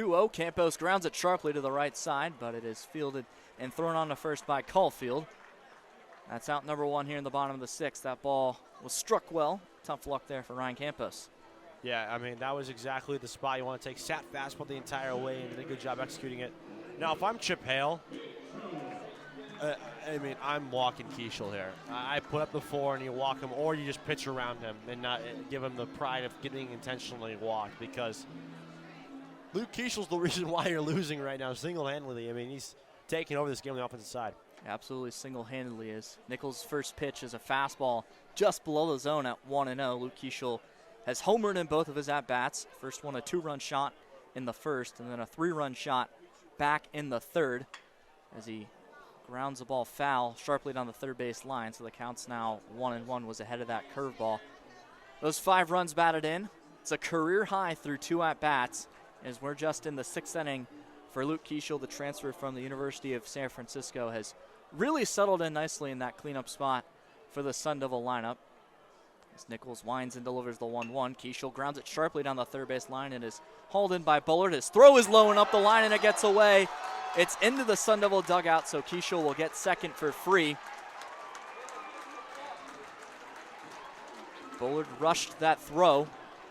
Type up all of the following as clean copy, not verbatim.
2-0. Campos grounds it sharply to the right side, but it is fielded and thrown on to first by Caulfield. That's out number 1 here in the bottom of the 6th. That ball was struck well. Tough luck there for Ryan Campos. Yeah, I mean, that was exactly the spot you want to take. Sat fastball the entire way and did a good job executing it. Now, if I'm Chip Hale, I mean, I'm walking Keishel here. I put up the 4 and you walk him, or you just pitch around him and not give him the pride of getting intentionally walked, because Luke Keishel's the reason why you're losing right now single-handedly. I mean, he's taking over this game on the offensive side. Absolutely single-handedly. Is Nichols' first pitch is a fastball just below the zone at 1-0. Luke Keishel has homered in both of his at-bats. First one a 2-run shot in the first, and then a 3-run shot back in the third as he grounds the ball foul sharply down the third base line. So the count's now 1-1, was ahead of that curveball. Those 5 runs batted in. It's a career high through 2 at-bats, as we're just in the 6th inning for Luke Keishel. The transfer from the University of San Francisco has really settled in nicely in that cleanup spot for the Sun Devil lineup. As Nichols winds and delivers the 1-1, Keishel grounds it sharply down the third base line and is hauled in by Bullard. His throw is low and up the line, and it gets away. It's into the Sun Devil dugout, so Keishel will get second for free. Bullard rushed that throw.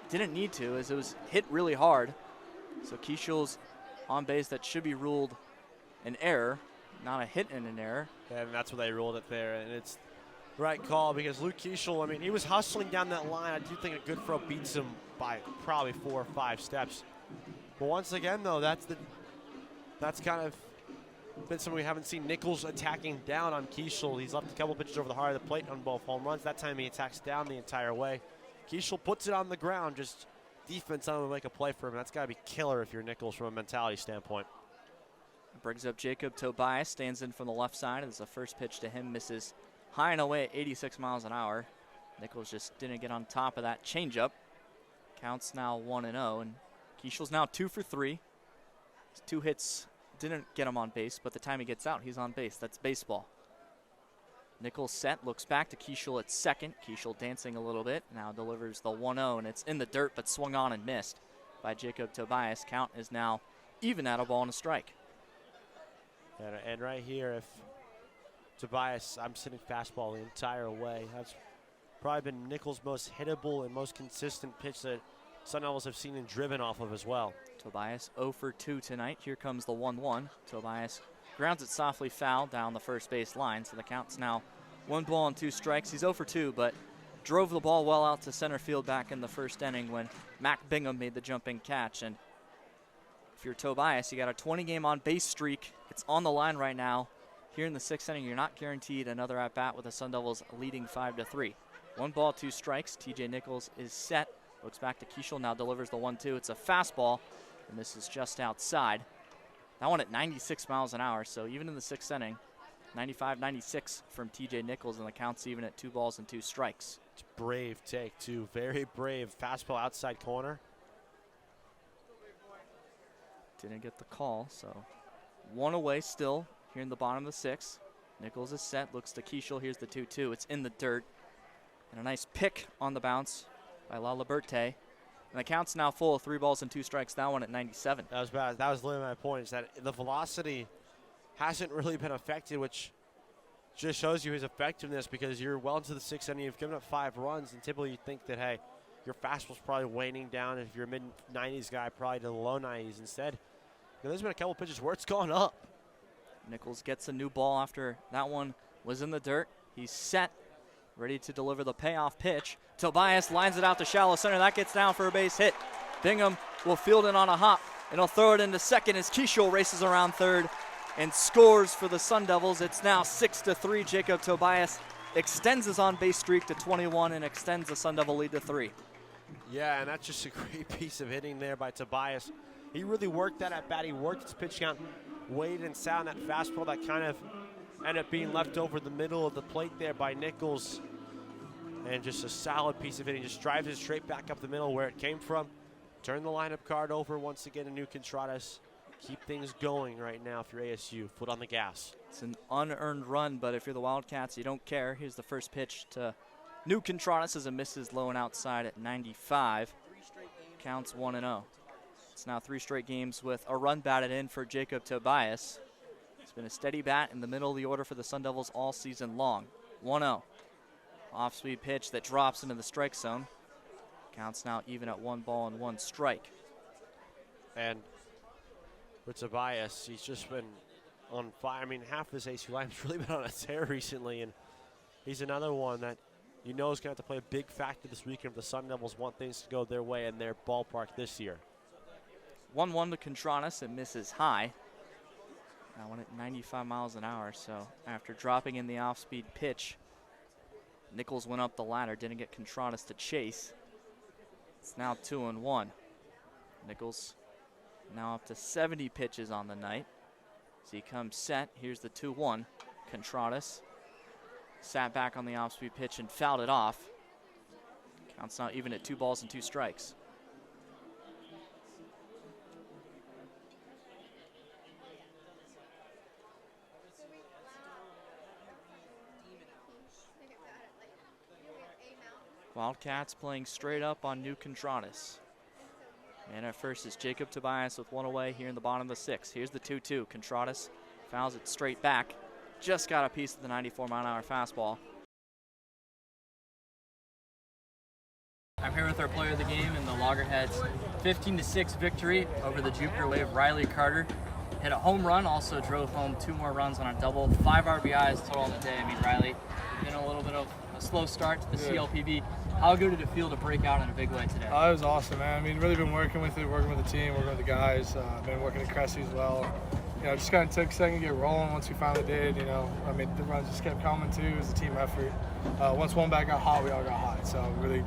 Didn't need to, as it was hit really hard. So Keishel's on base, that should be ruled an error, not a hit and an error. And that's what they ruled it there, and it's the right call, because Luke Keishel, I mean, he was hustling down that line. I do think a good throw beats him by probably 4 or 5 steps. But once again, though, that's kind of been something we haven't seen. Nichols attacking down on Keishel. He's left a couple pitches over the heart of the plate on both home runs. That time he attacks down the entire way. Keishel puts it on the ground, just defense on to make a play for him. That's got to be killer if you're Nichols from a mentality standpoint. Brings up Jacob Tobias, stands in from the left side as the first pitch to him misses high and away at 86 miles an hour. Nichols just didn't get on top of that changeup. Counts now 1-0, and Keishel's now 2 for 3. His 2 hits didn't get him on base, but the time he gets out, he's on base. That's baseball. Nichols set, looks back to Keishel at second. Keishel dancing a little bit, now delivers the 1-0, and it's in the dirt, but swung on and missed by Jacob Tobias. Count is now even at a ball and a strike. And right here, if Tobias, I'm sitting fastball the entire way. That's probably been Nichols' most hittable and most consistent pitch that Sun Devils have seen and driven off of as well. Tobias 0 for 2 tonight. Here comes the 1-1. Tobias grounds it softly foul down the first base line, so the count's now 1 ball and 2 strikes. He's 0 for 2, but drove the ball well out to center field back in the first inning when Mac Bingham made the jumping catch. And if you're Tobias, you got a 20-game on-base streak. It's on the line right now. Here in the 6th inning, you're not guaranteed another at-bat with the Sun Devils leading 5-3. 1 ball, 2 strikes. TJ Nichols is set. Looks back to Keishel, now delivers the 1-2. It's a fastball, and this is just outside. That one at 96 miles an hour, so even in the 6th inning, 95-96 from TJ Nichols, and the count's even at 2 balls and 2 strikes. It's a brave take, too. Very brave. Fastball outside corner. Didn't get the call, so 1 away still here in the bottom of the 6th. Nichols is set, looks to Keishel. Here's the 2-2. It's in the dirt. And a nice pick on the bounce by La Liberte. And the count's now full of 3 balls and 2 strikes. That one at 97. That was bad. That was literally my point, is that the velocity hasn't really been affected, which just shows you his effectiveness, because you're well into the 6th inning. You've given up 5 runs, and typically you think that, hey, your fastball's probably waning down. If you're a mid-90s guy, probably to the low 90s. Instead, there's been a couple pitches where it's gone up. Nichols gets a new ball after that one was in the dirt. He's set, ready to deliver the payoff pitch. Tobias lines it out to shallow center. That gets down for a base hit. Bingham will field it on a hop, and he'll throw it into second as Keishel races around third and scores for the Sun Devils. It's now 6-3. Jacob Tobias extends his on-base streak to 21 and extends the Sun Devil lead to 3. Yeah, and that's just a great piece of hitting there by Tobias. He really worked that at bat. He worked his pitch count, waited and sat on that fastball that kind of ended up being left over the middle of the plate there by Nichols. And just a solid piece of hitting. Just drives it straight back up the middle where it came from. Turn the lineup card over once again to New Contradas. Keep things going right now if you're ASU. Foot on the gas. It's an unearned run, but if you're the Wildcats, you don't care. Here's the first pitch to New Contradas as a misses low and outside at 95. Counts 1-0. It's now 3 straight games with a run batted in for Jacob Tobias. It's been a steady bat in the middle of the order for the Sun Devils all season long. 1-0. Off-speed pitch that drops into the strike zone. Counts now even at 1 ball and 1 strike. And with Tobias, he's just been on fire. I mean, half his AC line's really been on a tear recently, and he's another one that you know is going to have to play a big factor this weekend if the Sun Devils want things to go their way in their ballpark this year. 1-1 to Contranas and misses high. That one at 95 miles an hour, so after dropping in the off-speed pitch, Nichols went up the ladder, didn't get Contranas to chase. It's now 2-1. Nichols now up to 70 pitches on the night. As he comes set, here's the 2-1. Contranas sat back on the off-speed pitch and fouled it off. Counts now even at 2 balls and 2 strikes. Wildcats playing straight up on New Contranas. And at first is Jacob Tobias with 1 away here in the bottom of the 6th. Here's the 2-2. Contranas fouls it straight back. Just got a piece of the 94-mile-an-hour fastball. I'm here with our player of the game in the Loggerheads 15-6 victory over the Jupiter Wave. Riley Carter hit a home run, also drove home 2 more runs on a double. 5 RBIs total on the day. I mean, Riley, been a little bit of a slow start to the CLPB. How good did it feel to break out in a big way today? It was awesome, man. I mean, really been working with it, working with the team, working with the guys. Been working at Cressy as well. You know, just kind of took a second to get rolling once we finally did. You know, I mean, the runs just kept coming too. It was a team effort. Once one bat got hot, we all got hot. So really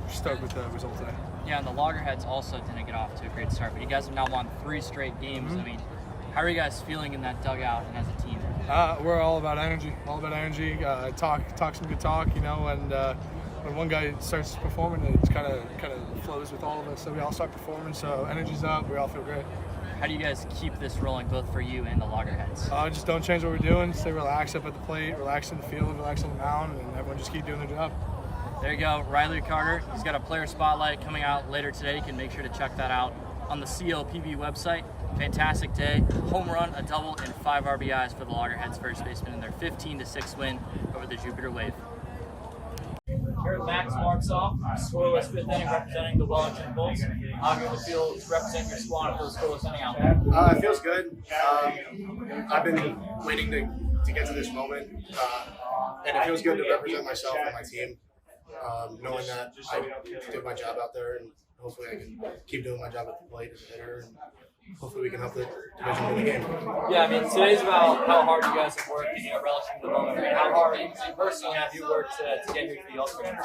stoked with the result today. Yeah, and the Loggerheads also didn't get off to a great start, but you guys have now won 3 straight games. I mean, how are you guys feeling in that dugout and as a team? We're all about energy. Talk some good talk. You know, and when one guy starts performing, it kind of flows with all of us. So we all start performing. So energy's up. We all feel great. How do you guys keep this rolling, both for you and the Loggerheads? Just don't change what we're doing. Stay relaxed up at the plate, relax in the field, relax on the mound, and everyone just keep doing their job. There you go, Riley Carter. He's got a player spotlight coming out later today. You can make sure to check that out on the CLPB website. Fantastic day. Home run, a double, and 5 RBIs for the Loggerheads first baseman in their 15-6 win over the Jupiter Wave. Here at Max Marksoff, scoreless 5th inning representing the Wellington Bulls. How good to feel representing your squad for the scoreless inning out? It feels good. I've been waiting to get to this moment, and it feels good to represent myself and my team, knowing that I did my job out there, and hopefully I can keep doing my job at the plate as a hitter, and hopefully we can help the division win the game. Yeah, I mean, today's about how hard you guys have worked and, relishing the moment. I mean, how hard personally have you worked to get here to the All-Star game?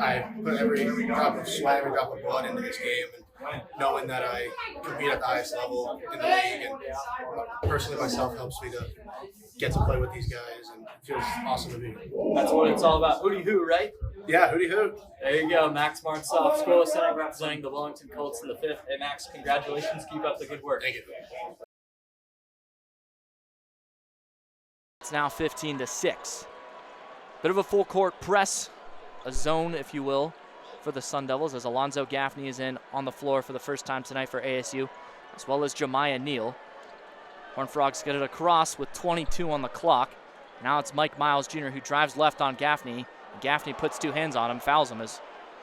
I put every drop of sweat, every drop of blood into this game, and knowing that I compete at the highest level in the league, and personally myself helps me to get to play with these guys, and it feels awesome to be here. That's what it's all about. Hootie hoo, right? Yeah, hootie hoo. There you go, Max Martsoff, scoreless inning representing the Wellington Colts in the 5th. Hey, Max, congratulations. Keep up the good work. Thank you. It's now 15-6. Bit of a full court press, a zone, if you will, for the Sun Devils as Alonzo Gaffney is in on the floor for the first time tonight for ASU, as well as Jemiah Neal. Horned Frogs get it across with 22 on the clock. Now it's Mike Miles Jr. who drives left on Gaffney. Gaffney puts 2 hands on him, fouls him as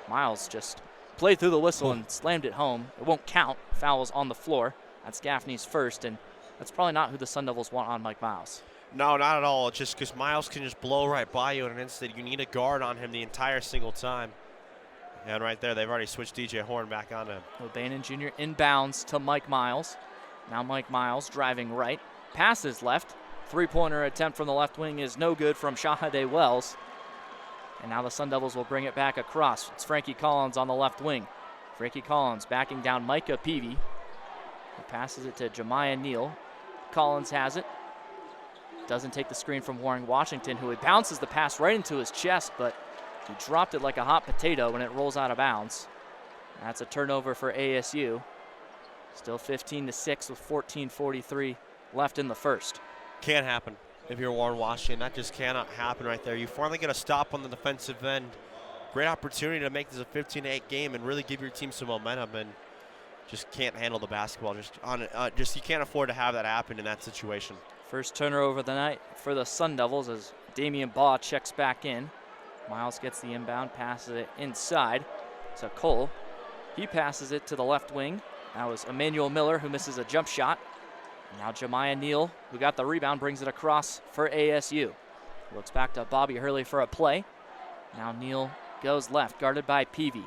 Miles just played through the whistle and slammed it home. It won't count. Fouls on the floor. That's Gaffney's first, and that's probably not who the Sun Devils want on Mike Miles. No, not at all. It's just because Miles can just blow right by you in an instant. You need a guard on him the entire single time. And right there, they've already switched DJ Horn back on him. O'Bannon Jr. inbounds to Mike Miles. Now Mike Miles driving right. Passes left. 3-pointer attempt from the left wing is no good from Shahade Wells. And now the Sun Devils will bring it back across. It's Frankie Collins on the left wing. Frankie Collins backing down Micah Peavy. He passes it to Jemiah Neal. Collins has it. Doesn't take the screen from Warren Washington, who bounces the pass right into his chest, but he dropped it like a hot potato when it rolls out of bounds. That's a turnover for ASU. Still 15-6 with 14:43 left in the first. Can't happen if you're Warren Washington. That just cannot happen right there. You finally get a stop on the defensive end. Great opportunity to make this a 15-8 game and really give your team some momentum. And just can't handle the basketball. Just you can't afford to have that happen in that situation. First turnover of the night for the Sun Devils as Damian Baugh checks back in. Miles gets the inbound, passes it inside to Cole. He passes it to the left wing. That was Emmanuel Miller, who misses a jump shot. Now Jemiah Neal, who got the rebound, brings it across for ASU. Looks back to Bobby Hurley for a play. Now Neal goes left, guarded by Peavy.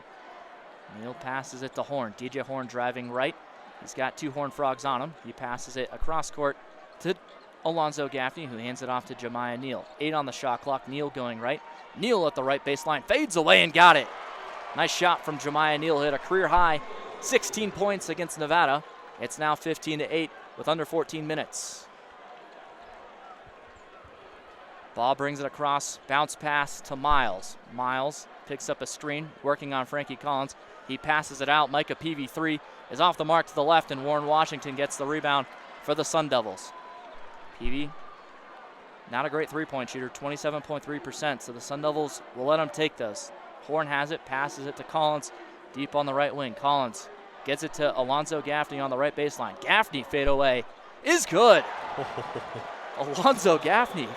Neal passes it to Horn. DJ Horn driving right. He's got 2 Horned Frogs on him. He passes it across court to Alonzo Gaffney, who hands it off to Jemiah Neal. 8 on the shot clock. Neal going right. Neal at the right baseline, fades away and got it. Nice shot from Jemiah Neal. Hit a career high 16 points against Nevada. It's now 15-8 with under 14 minutes. Ball brings it across, bounce pass to Miles. Miles picks up a screen, working on Frankie Collins. He passes it out. Micah Peavy 3 is off the mark to the left, and Warren Washington gets the rebound for the Sun Devils. Peavy, not a great three-point shooter, 27.3%, so the Sun Devils will let him take this. Horn has it, passes it to Collins, deep on the right wing. Collins gets it to Alonzo Gaffney on the right baseline. Gaffney fade away is good. Alonzo Gaffney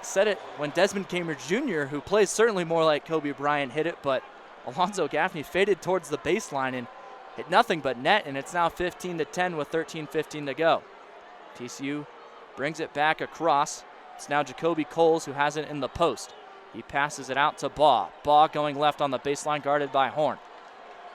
said it when Desmond Cambridge Jr., who plays certainly more like Kobe Bryant, hit it, but Alonzo Gaffney faded towards the baseline and hit nothing but net, and it's now 15-10 with 13:15 to go. TCU brings it back across. It's now Jacoby Coles who has it in the post. He passes it out to Baugh. Baugh going left on the baseline, guarded by Horn.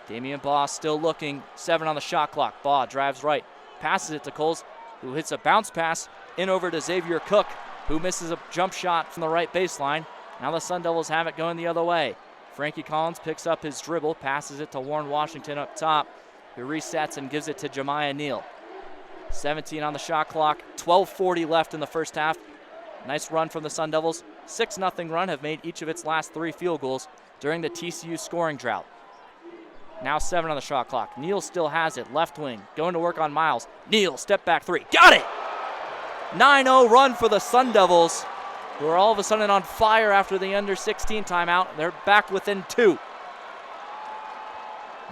Damian Baugh still looking, 7 on the shot clock. Baugh drives right, passes it to Coles, who hits a bounce pass in over to Xavier Cook, who misses a jump shot from the right baseline. Now the Sun Devils have it going the other way. Frankie Collins picks up his dribble, passes it to Warren Washington up top, who resets and gives it to Jemiah Neal. 17 on the shot clock, 12:40 left in the first half. Nice run from the Sun Devils. 6-0 run, have made each of its last 3 field goals during the TCU scoring drought. Now 7 on the shot clock. Neal still has it, left wing, going to work on Miles. Neal, step back 3, got it! 9-0 run for the Sun Devils, who are all of a sudden on fire after the under-16 timeout. They're back within 2.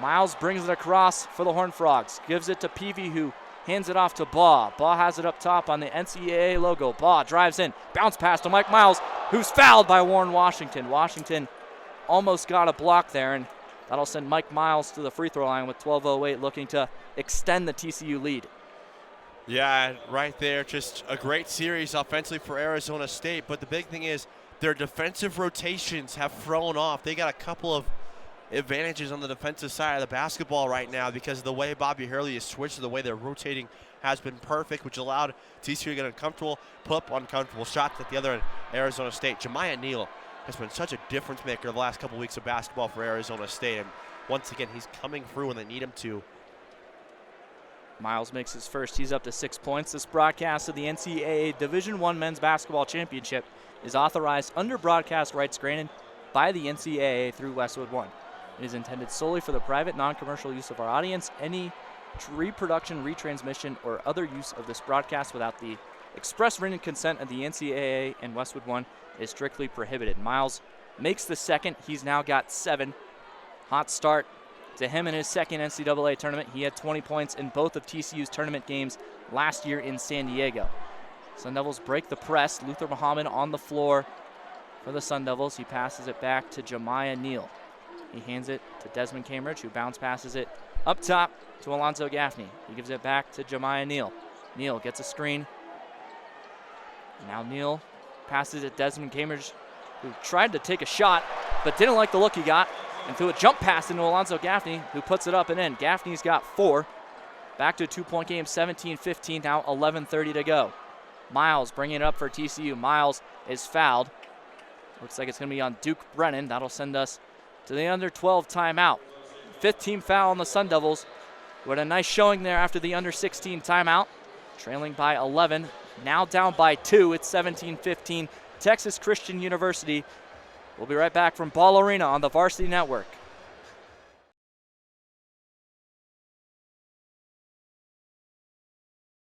Miles brings it across for the Horned Frogs, gives it to Peavy, who hands it off to Baugh. Baugh has it up top on the NCAA logo. Baugh drives in, bounce pass to Mike Miles, who's fouled by Warren Washington. Washington almost got a block there, and that'll send Mike Miles to the free throw line with 12:08, looking to extend the TCU lead. Yeah, right there. Just a great series offensively for Arizona State. But the big thing is their defensive rotations have thrown off. They got a couple of advantages on the defensive side of the basketball right now because of the way Bobby Hurley has switched, the way they're rotating has been perfect, which allowed TCU to get uncomfortable, put up uncomfortable shots at the other end. Arizona State. Jemiah Neal has been such a difference maker the last couple weeks of basketball for Arizona State. And once again, he's coming through when they need him to. Miles makes his first. He's up to 6 points. This broadcast of the NCAA Division I Men's Basketball Championship is authorized under broadcast rights granted by the NCAA through Westwood One. It is intended solely for the private, non-commercial use of our audience. Any reproduction, retransmission, or other use of this broadcast without the express written consent of the NCAA and Westwood One is strictly prohibited. Miles makes the second. He's now got 7. Hot start to him in his second NCAA tournament. He had 20 points in both of TCU's tournament games last year in San Diego. Sun Devils break the press. Luther Muhammad on the floor for the Sun Devils. He passes it back to Jemiah Neal. He hands it to Desmond Cambridge, who bounce passes it up top to Alonzo Gaffney. He gives it back to Jemiah Neal. Neal gets a screen. Now Neal passes it Desmond Cambridge, who tried to take a shot but didn't like the look he got, and threw a jump pass into Alonzo Gaffney, who puts it up and in. Gaffney's got 4. Back to a 2-point game, 17-15, now 11:30 to go. Miles bringing it up for TCU. Miles is fouled. Looks like it's going to be on Duke Brennan. That'll send us to the under-12 timeout. 5th team foul on the Sun Devils. With a nice showing there after the under-16 timeout. Trailing by 11, now down by 2. It's 17-15. Texas Christian University. We'll be right back from Ball Arena on the Varsity Network.